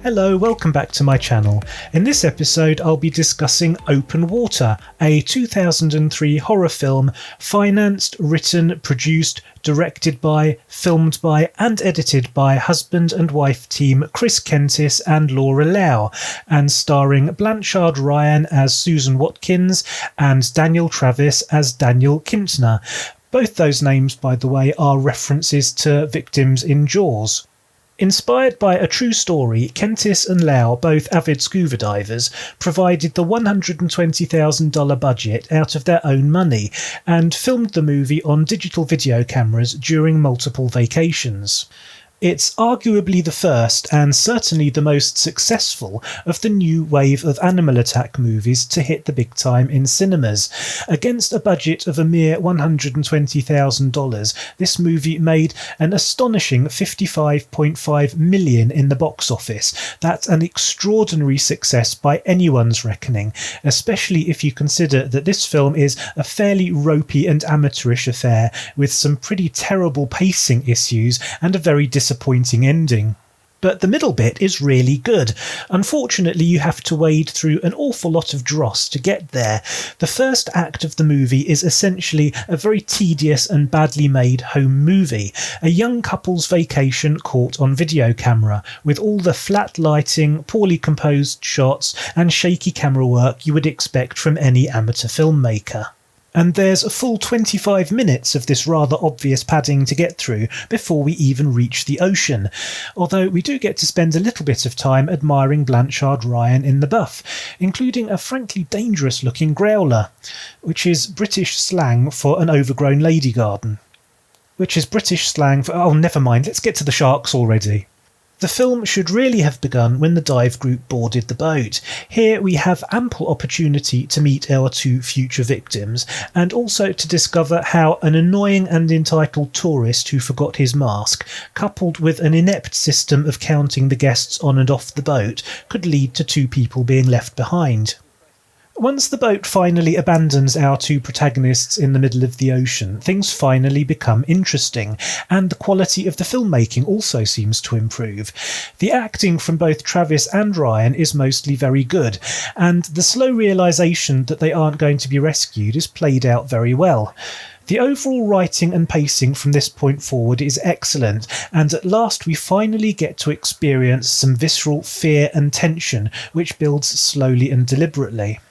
Hello, welcome back to my channel. In this episode I'll be discussing Open Water, a 2003 horror film financed, written, produced, directed by, filmed by and edited by husband and wife team Chris Kentis and Laura Lau, and starring Blanchard Ryan as Susan Watkins and Daniel Travis as Daniel Kintner. Both those names, by the way, are references to victims in Jaws. Inspired by a true story, Kentis and Lau, both avid scuba divers, provided the $120,000 budget out of their own money and filmed the movie on digital video cameras during multiple vacations. It's arguably the first, and certainly the most successful, of the new wave of animal attack movies to hit the big time in cinemas. Against a budget of a mere $120,000, this movie made an astonishing $55.5 million in the box office. That's an extraordinary success by anyone's reckoning, especially if you consider that this film is a fairly ropey and amateurish affair with some pretty terrible pacing issues and a very disappointing ending. But the middle bit is really good. Unfortunately, you have to wade through an awful lot of dross to get there. The first act of the movie is essentially a very tedious and badly made home movie, a young couple's vacation caught on video camera, with all the flat lighting, poorly composed shots and shaky camera work you would expect from any amateur filmmaker. And there's a full 25 minutes of this rather obvious padding to get through before we even reach the ocean, although we do get to spend a little bit of time admiring Blanchard Ryan in the buff, including a frankly dangerous looking growler, which is British slang for an overgrown lady garden. Oh, never mind, let's get to the sharks already. The film should really have begun when the dive group boarded the boat. Here we have ample opportunity to meet our two future victims, and also to discover how an annoying and entitled tourist who forgot his mask, coupled with an inept system of counting the guests on and off the boat, could lead to two people being left behind. Once the boat finally abandons our two protagonists in the middle of the ocean, things finally become interesting, and the quality of the filmmaking also seems to improve. The acting from both Travis and Ryan is mostly very good, and the slow realisation that they aren't going to be rescued is played out very well. The overall writing and pacing from this point forward is excellent, and at last we finally get to experience some visceral fear and tension, which builds slowly and deliberately.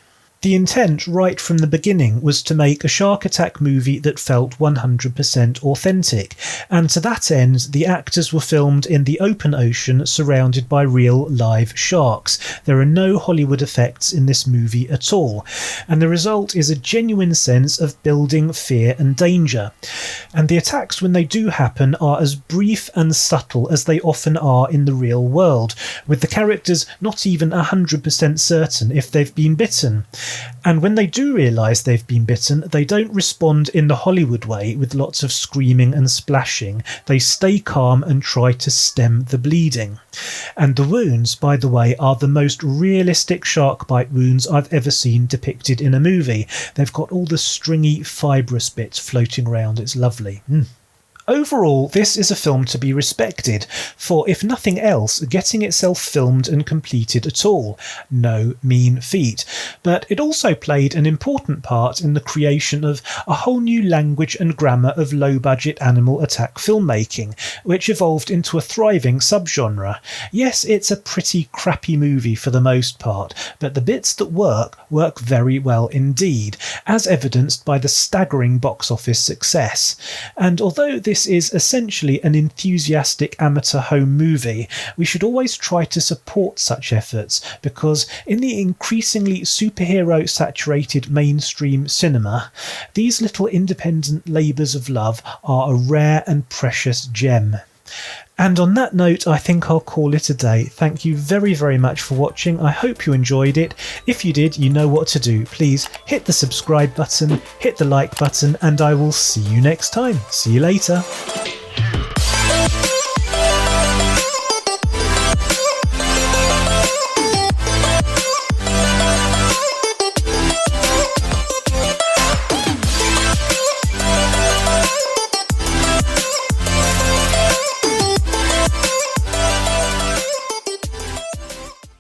The intent right from the beginning was to make a shark attack movie that felt 100% authentic, and to that end the actors were filmed in the open ocean surrounded by real live sharks. There are no Hollywood effects in this movie at all, and the result is a genuine sense of building fear and danger. And the attacks, when they do happen, are as brief and subtle as they often are in the real world, with the characters not even 100% certain if they've been bitten. And when they do realise they've been bitten, they don't respond in the Hollywood way with lots of screaming and splashing. They stay calm and try to stem the bleeding. And the wounds, by the way, are the most realistic shark bite wounds I've ever seen depicted in a movie. They've got all the stringy, fibrous bits floating around. It's lovely. Overall, this is a film to be respected for, if nothing else, getting itself filmed and completed at all. No mean feat. But it also played an important part in the creation of a whole new language and grammar of low-budget animal attack filmmaking, which evolved into a thriving subgenre. Yes, it's a pretty crappy movie for the most part, but the bits that work very well indeed, as evidenced by the staggering box office success. And although this is essentially an enthusiastic amateur home movie, we should always try to support such efforts, because in the increasingly superhero-saturated mainstream cinema, these little independent labours of love are a rare and precious gem. And on that note, I think I'll call it a day. Thank you very, very much for watching. I hope you enjoyed it. If you did, you know what to do. Please hit the subscribe button, hit the like button, and I will see you next time. See you later.